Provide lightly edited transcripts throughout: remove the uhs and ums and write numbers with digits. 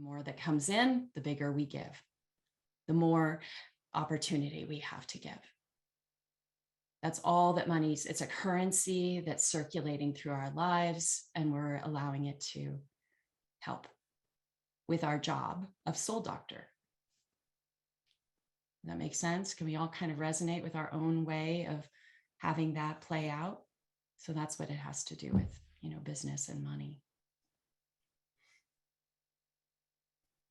The more that comes in, the bigger we give, the more opportunity we have to give. That's all that money's, it's a currency that's circulating through our lives, and we're allowing it to help with our job of soul doctor. That makes sense? Can we all kind of resonate with our own way of having that play out? So that's what it has to do with, business and money.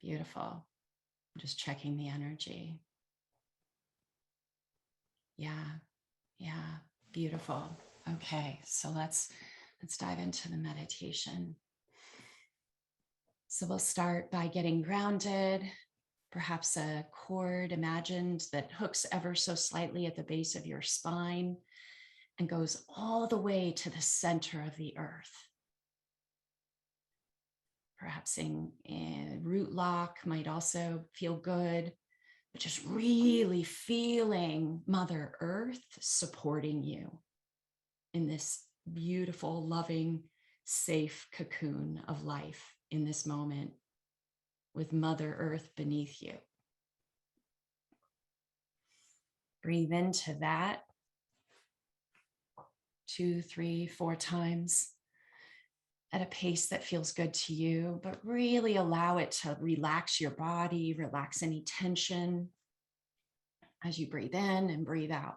Beautiful. I'm just checking the energy. Yeah. Beautiful. Okay, so let's dive into the meditation. So we'll start by getting grounded, perhaps a cord imagined that hooks ever so slightly at the base of your spine and goes all the way to the center of the earth. Perhaps in root lock might also feel good, but just really feeling Mother Earth supporting you in this beautiful, loving, safe cocoon of life in this moment with Mother Earth beneath you. Breathe into that 2, 3, 4 times at a pace that feels good to you, but really allow it to relax your body, relax any tension as you breathe in and breathe out.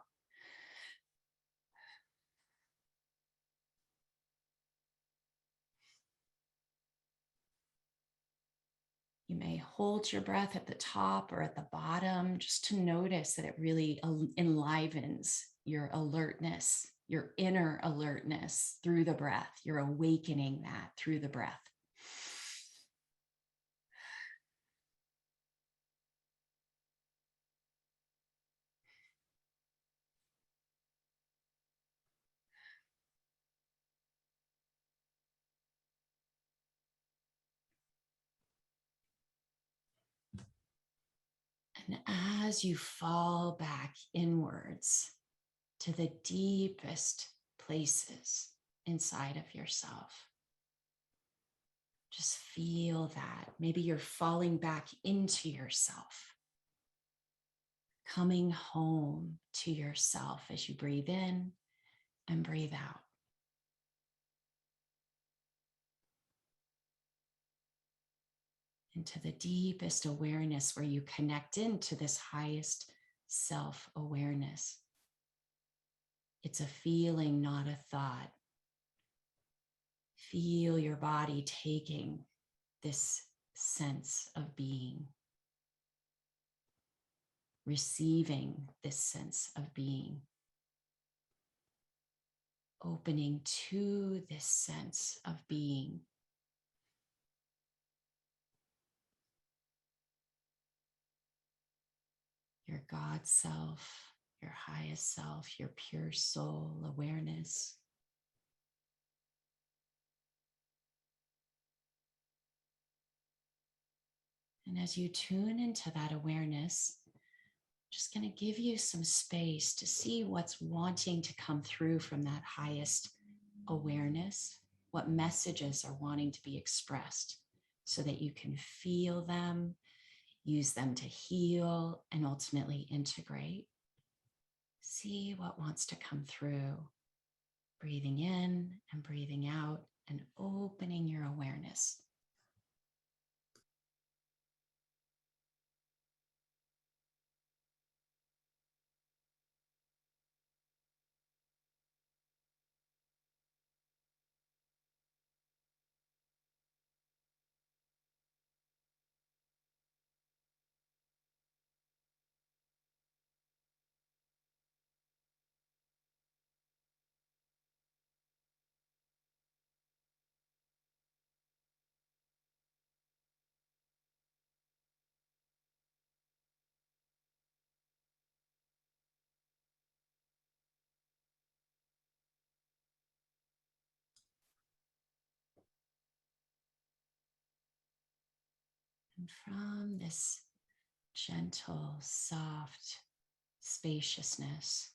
You may hold your breath at the top or at the bottom just to notice that it really enlivens your alertness, your inner alertness through the breath. You're awakening that through the breath. And as you fall back inwards to the deepest places inside of yourself, just feel that. Maybe you're falling back into yourself, coming home to yourself as you breathe in and breathe out. Into the deepest awareness where you connect into this highest self-awareness. It's a feeling, not a thought. Feel your body taking this sense of being, receiving this sense of being, opening to this sense of being. Your God self, your highest self, your pure soul awareness. And as you tune into that awareness, just going to give you some space to see what's wanting to come through from that highest awareness, what messages are wanting to be expressed so that you can feel them, use them to heal, and ultimately integrate. See what wants to come through, breathing in and breathing out and opening your awareness. And from this gentle, soft spaciousness,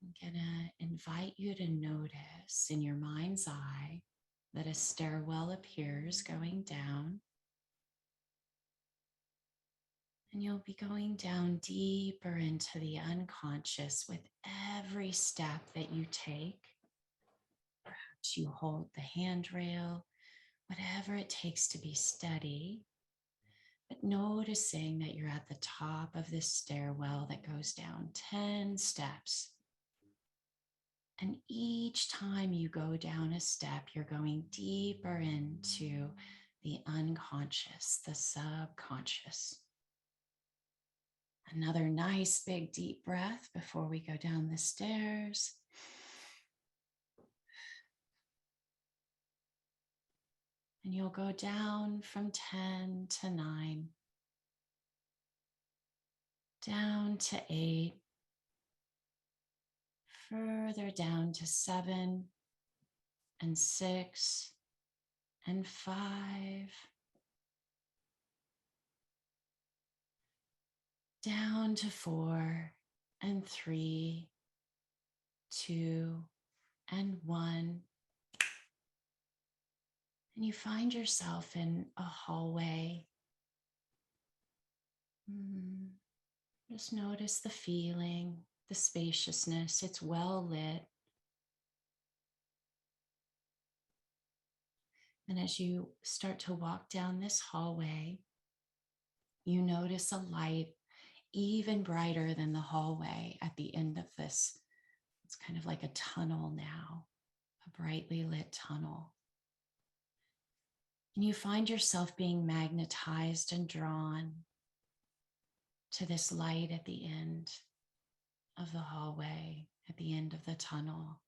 I'm gonna invite you to notice in your mind's eye that a stairwell appears going down. And you'll be going down deeper into the unconscious with every step that you take. Perhaps you hold the handrail, whatever it takes to be steady, but noticing that you're at the top of this stairwell that goes down 10 steps. And each time you go down a step, you're going deeper into the unconscious, the subconscious. Another nice big deep breath before we go down the stairs. And you'll go down from 10 to 9, down to 8, further down to 7 and 6 and 5. Down to 4 and 3, 2 and 1. And you find yourself in a hallway. Just notice the feeling, the spaciousness. It's well lit. And as you start to walk down this hallway, you notice a light even brighter than the hallway at the end of this. It's kind of like a tunnel now, a brightly lit tunnel. And you find yourself being magnetized and drawn to this light at the end of the hallway, at the end of the tunnel.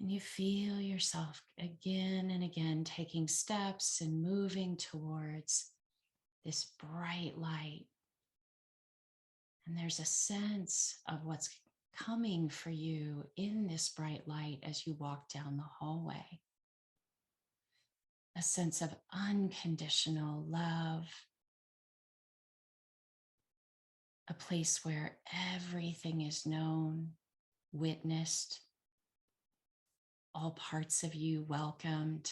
And you feel yourself again and again taking steps and moving towards this bright light. And there's a sense of what's coming for you in this bright light as you walk down the hallway. A sense of unconditional love, a place where everything is known, witnessed, all parts of you welcomed,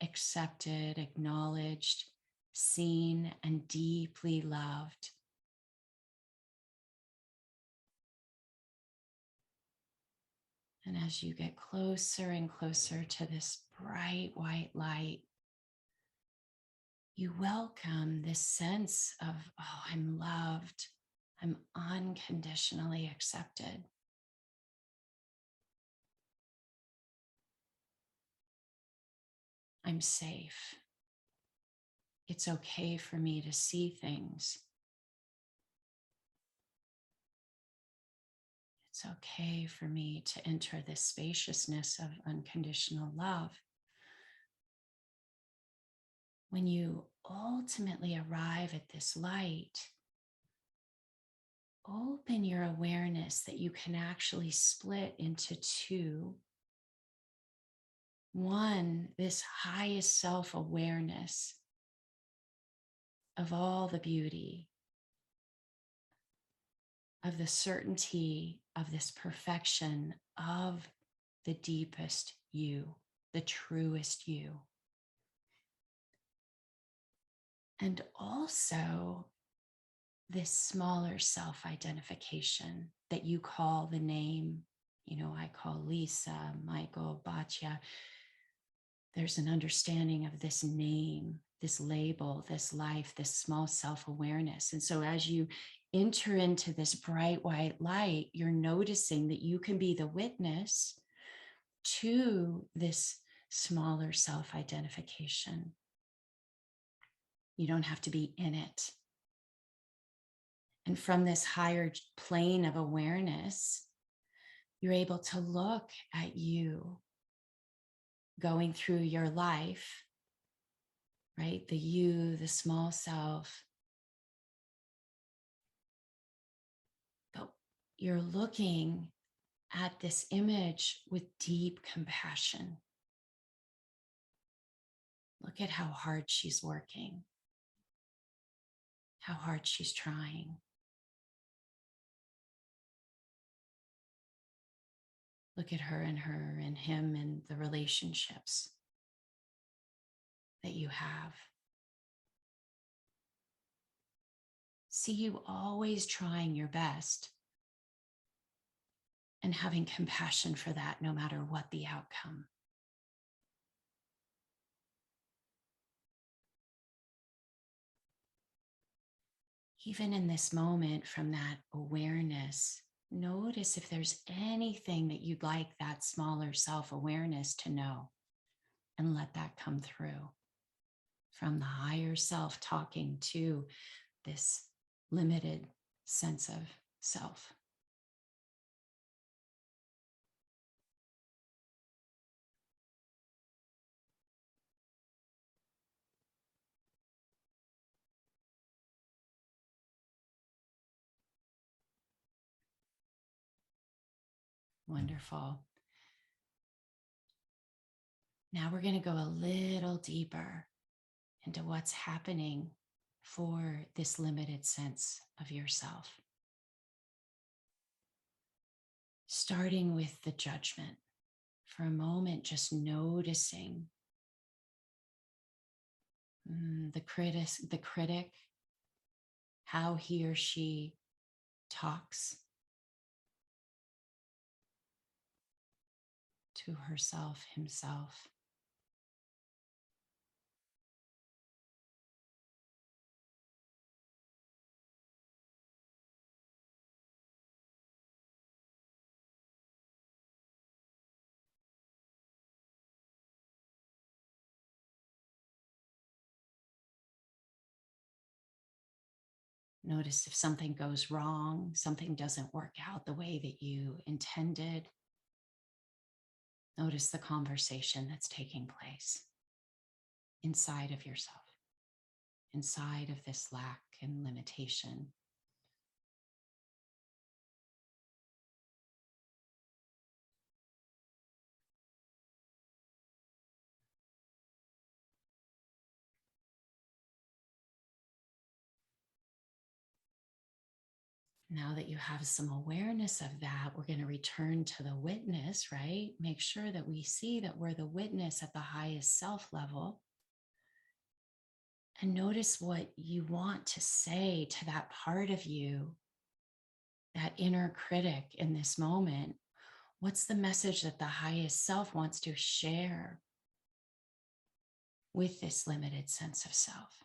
accepted, acknowledged, seen, and deeply loved. And as you get closer and closer to this bright white light, you welcome this sense of, oh, I'm loved. I'm unconditionally accepted. I'm safe. It's okay for me to see things. It's okay for me to enter this spaciousness of unconditional love. When you ultimately arrive at this light, open your awareness that you can actually split into two. One, this highest self-awareness of all the beauty, of the certainty of this perfection of the deepest you, the truest you. And also this smaller self-identification that you call the name, I call Lisa, Michael, Batya. There's an understanding of this name, this label, this life, this small self-awareness. And so as you enter into this bright white light, you're noticing that you can be the witness to this smaller self-identification. You don't have to be in it. And from this higher plane of awareness, you're able to look at you going through your life, right? The you, the small self. But you're looking at this image with deep compassion. Look at how hard she's working, how hard she's trying. Look at her and him and the relationships that you have. See you always trying your best and having compassion for that no matter what the outcome. Even in this moment, from that awareness, notice if there's anything that you'd like that smaller self-awareness to know, and let that come through from the higher self talking to this limited sense of self. Wonderful. Now we're going to go a little deeper into what's happening for this limited sense of yourself. Starting with the judgment. For a moment, just noticing the critic, how he or she talks to herself, himself. Notice if something goes wrong, something doesn't work out the way that you intended. Notice the conversation that's taking place inside of yourself, inside of this lack and limitation. Now that you have some awareness of that, we're going to return to the witness, right? Make sure that we see that we're the witness at the highest self level. And notice what you want to say to that part of you, that inner critic in this moment. What's the message that the highest self wants to share with this limited sense of self?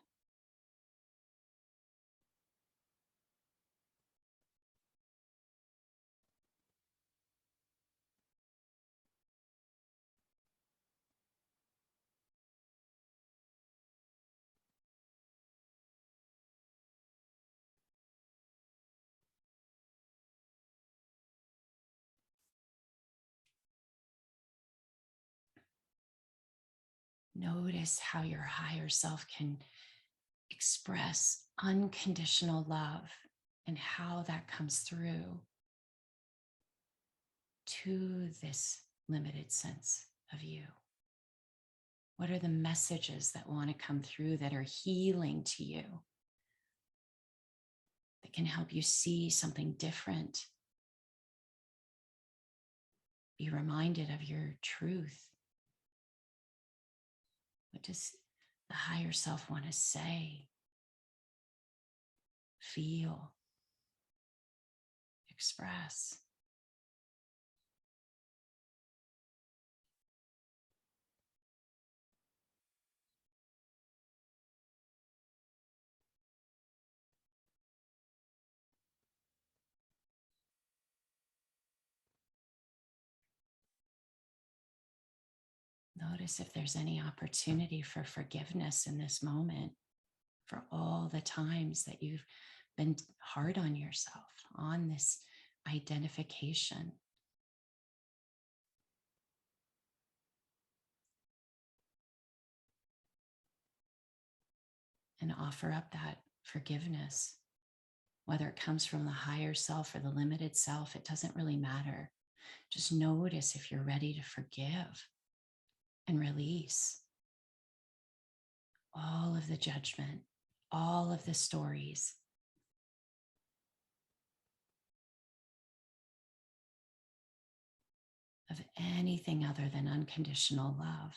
Notice how your higher self can express unconditional love and how that comes through to this limited sense of you. What are the messages that want to come through that are healing to you, that can help you see something different? Be reminded of your truth. What does the higher self want to say, feel, express? Notice if there's any opportunity for forgiveness in this moment, for all the times that you've been hard on yourself, on this identification. And offer up that forgiveness, whether it comes from the higher self or the limited self, it doesn't really matter. Just notice if you're ready to forgive and release all of the judgment, all of the stories. anything other than unconditional love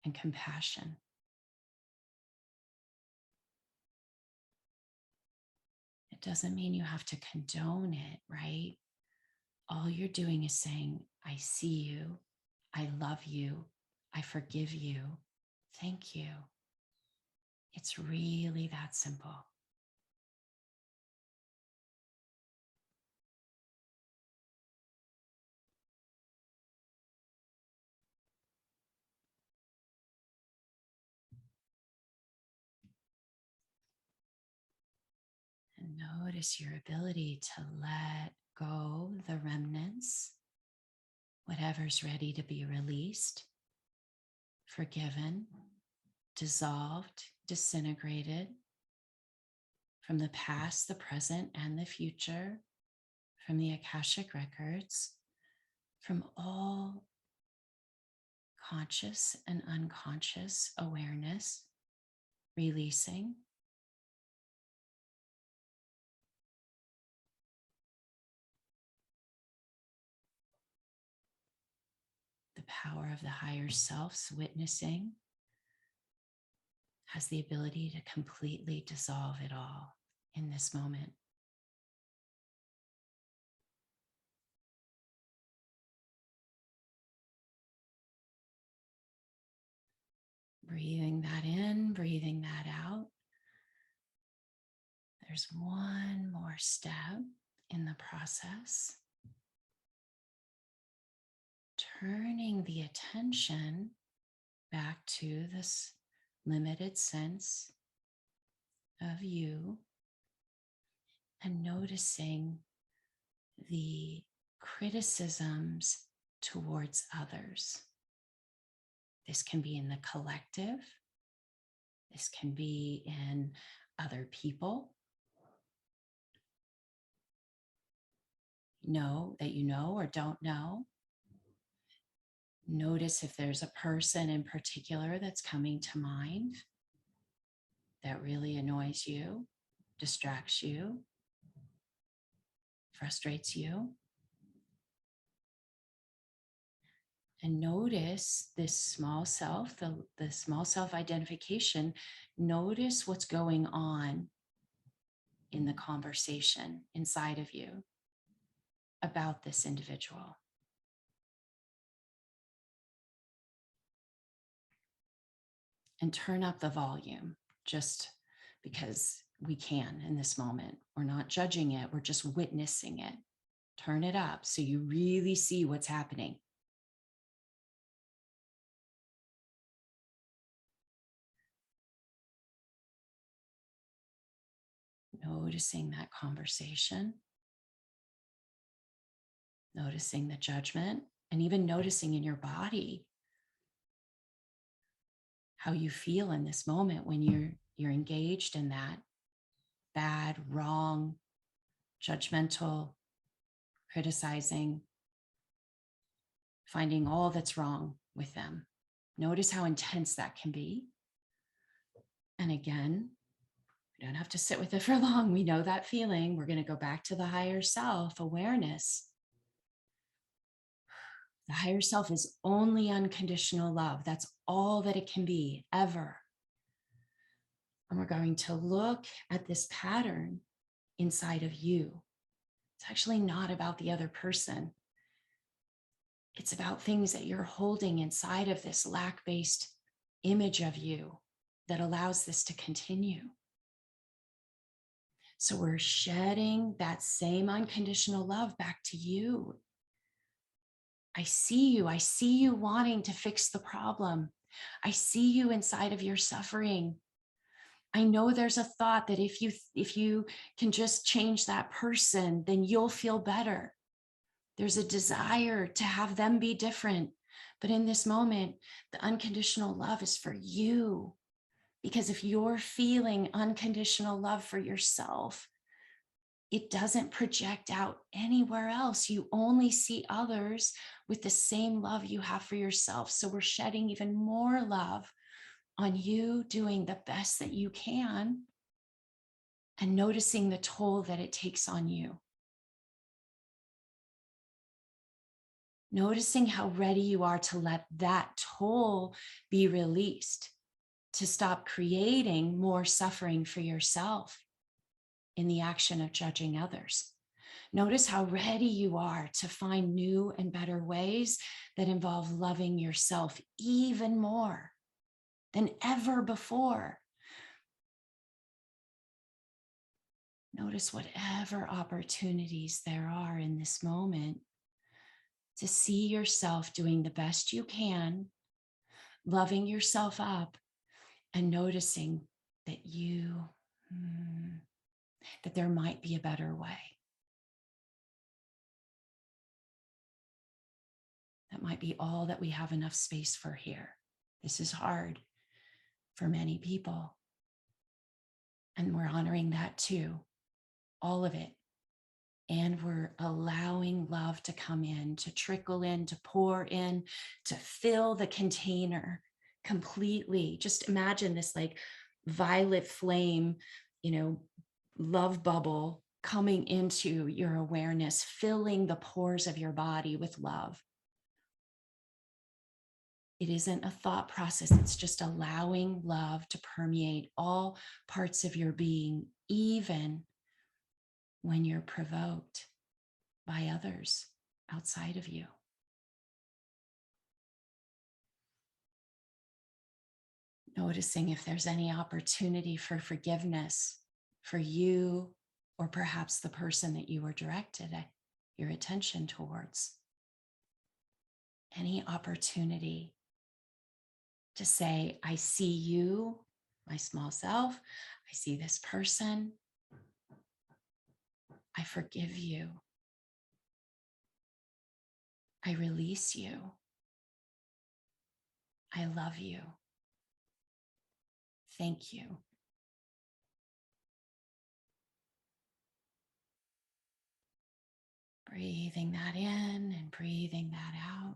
and compassion. It doesn't mean you have to condone it, right? All you're doing is saying, I see you, I love you, I forgive you, thank you. It's really that simple. And notice your ability to let go the remnants, whatever's ready to be released, forgiven, dissolved, disintegrated from the past, the present, and the future, from the Akashic records, from all conscious and unconscious awareness, releasing. The power of the higher self's witnessing has the ability to completely dissolve it all in this moment. Breathing that in, breathing that out. There's one more step in the process. Turning the attention back to this limited sense of you and noticing the criticisms towards others. This can be in the collective. This can be in other people. That you know or don't know. Notice if there's a person in particular that's coming to mind that really annoys you, distracts you, frustrates you. And notice this small self, the small self identification. Notice what's going on in the conversation inside of you about this individual. And turn up the volume just because we can in this moment. We're not judging it, we're just witnessing it. Turn it up so you really see what's happening. Noticing that conversation, noticing the judgment, and even noticing in your body how you feel in this moment when you're engaged in that bad, wrong, judgmental, criticizing, finding all that's wrong with them. Notice how intense that can be. And again, we don't have to sit with it for long. We know that feeling. We're going to go back to the higher self awareness. The higher self is only unconditional love. That's all that it can be ever. And we're going to look at this pattern inside of you. It's actually not about the other person. It's about things that you're holding inside of this lack-based image of you that allows this to continue. So we're shedding that same unconditional love back to you. I see you. I see you wanting to fix the problem. I see you inside of your suffering. I know there's a thought that if you can just change that person, then you'll feel better. There's a desire to have them be different. But in this moment, the unconditional love is for you. Because if you're feeling unconditional love for yourself, it doesn't project out anywhere else. You only see others with the same love you have for yourself. So we're shedding even more love on you doing the best that you can and noticing the toll that it takes on you. Noticing how ready you are to let that toll be released, to stop creating more suffering for yourself in the action of judging others. Notice how ready you are to find new and better ways that involve loving yourself even more than ever before. Notice whatever opportunities there are in this moment to see yourself doing the best you can, loving yourself up, and noticing that that there might be a better way. That might be all that we have enough space for here. This is hard for many people. And we're honoring that too, all of it. And we're allowing love to come in, to trickle in, to pour in, to fill the container completely. Just imagine this like violet flame, love bubble coming into your awareness, filling the pores of your body with love. It isn't a thought process. It's just allowing love to permeate all parts of your being, even when you're provoked by others outside of you. Noticing if there's any opportunity for forgiveness for you, or perhaps the person that you were directed your attention towards. Any opportunity to say, I see you, my small self, I see this person, I forgive you, I release you, I love you, thank you. Breathing that in and breathing that out.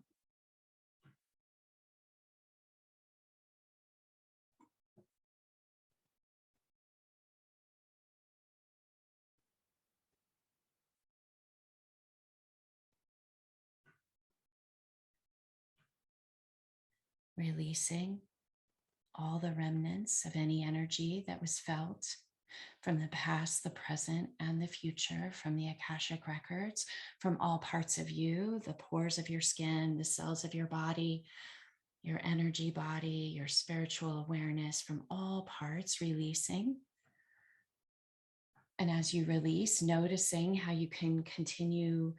Releasing all the remnants of any energy that was felt from the past, the present, and the future, from the Akashic records, from all parts of you, the pores of your skin, the cells of your body, your energy body, your spiritual awareness, from all parts, releasing. And as you release, noticing how you can continue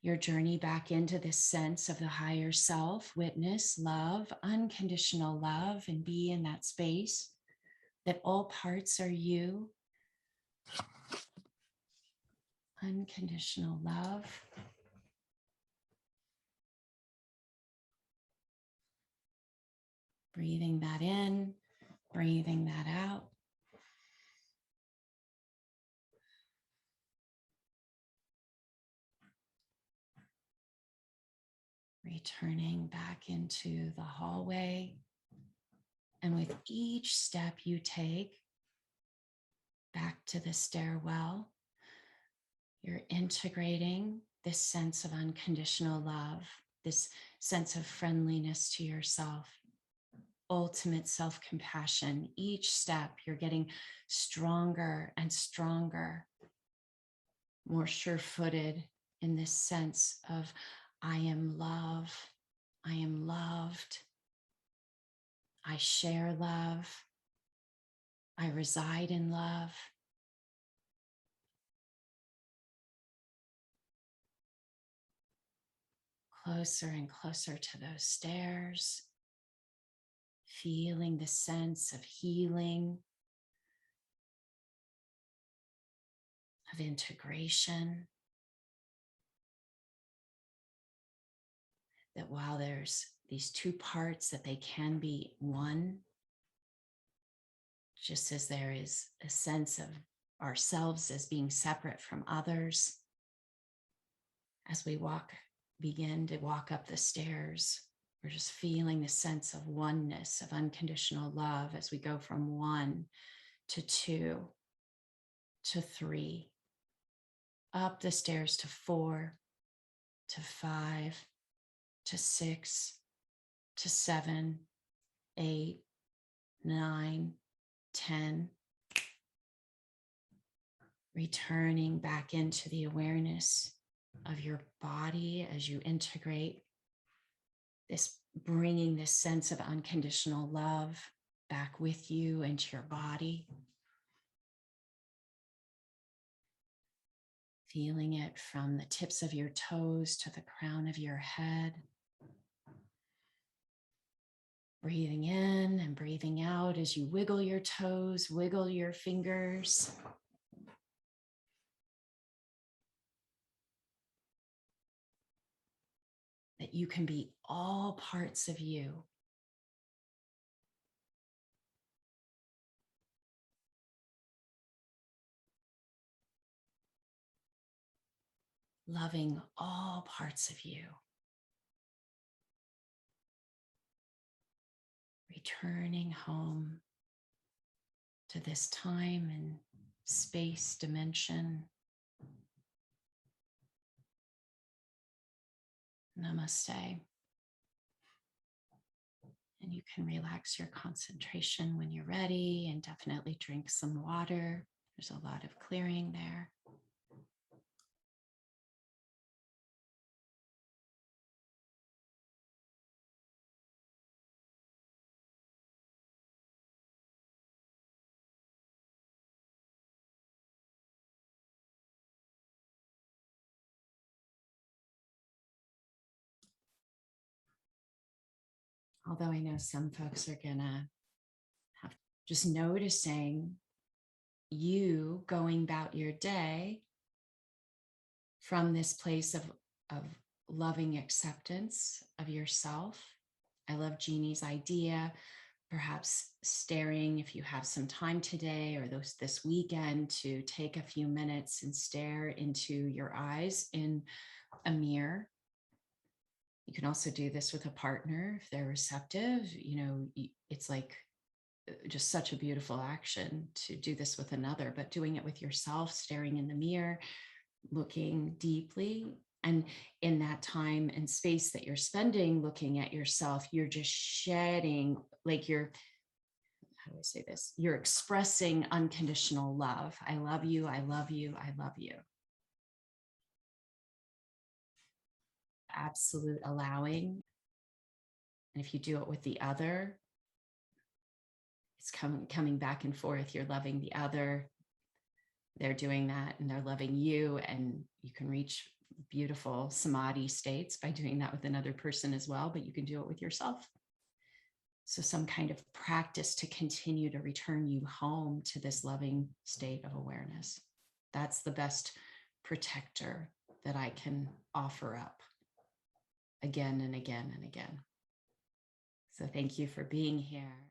your journey back into this sense of the higher self, witness, love, unconditional love, and be in that space that all parts are you. Unconditional love. Breathing that in, breathing that out. Returning back into the hallway. And with each step you take back to the stairwell, you're integrating this sense of unconditional love, this sense of friendliness to yourself, ultimate self-compassion. Each step, you're getting stronger and stronger, more sure-footed in this sense of, I am love, I am loved, I share love, I reside in love. Closer and closer to those stairs, feeling the sense of healing, of integration. That while there's these two parts, that they can be one, just as there is a sense of ourselves as being separate from others. As we begin to walk up the stairs, we're just feeling the sense of oneness, of unconditional love as we go from 1 to 2 to 3, up the stairs to 4 to 5 to 6 to 7, 8, 9, 10. Returning back into the awareness of your body as you integrate this, bringing this sense of unconditional love back with you into your body. Feeling it from the tips of your toes to the crown of your head. Breathing in and breathing out as you wiggle your toes, wiggle your fingers. That you can be all parts of you. Loving all parts of you. Returning home to this time and space dimension. Namaste. And you can relax your concentration when you're ready, and definitely drink some water. There's a lot of clearing there. Although I know some folks are gonna have just noticing you going about your day from this place of loving acceptance of yourself. I love Jeannie's idea, perhaps staring, if you have some time today or this weekend, to take a few minutes and stare into your eyes in a mirror. You can also do this with a partner if they're receptive. It's like just such a beautiful action to do this with another, but doing it with yourself, staring in the mirror, looking deeply. And in that time and space that you're spending looking at yourself, you're just shedding, like how do I say this? You're expressing unconditional love. I love you. I love you. I love you. Absolute allowing. And if you do it with the other, it's coming back and forth. You're loving the other. They're doing that and they're loving you. And you can reach beautiful samadhi states by doing that with another person as well, but you can do it with yourself. So some kind of practice to continue to return you home to this loving state of awareness. That's the best protector that I can offer up again and again and again. So thank you for being here.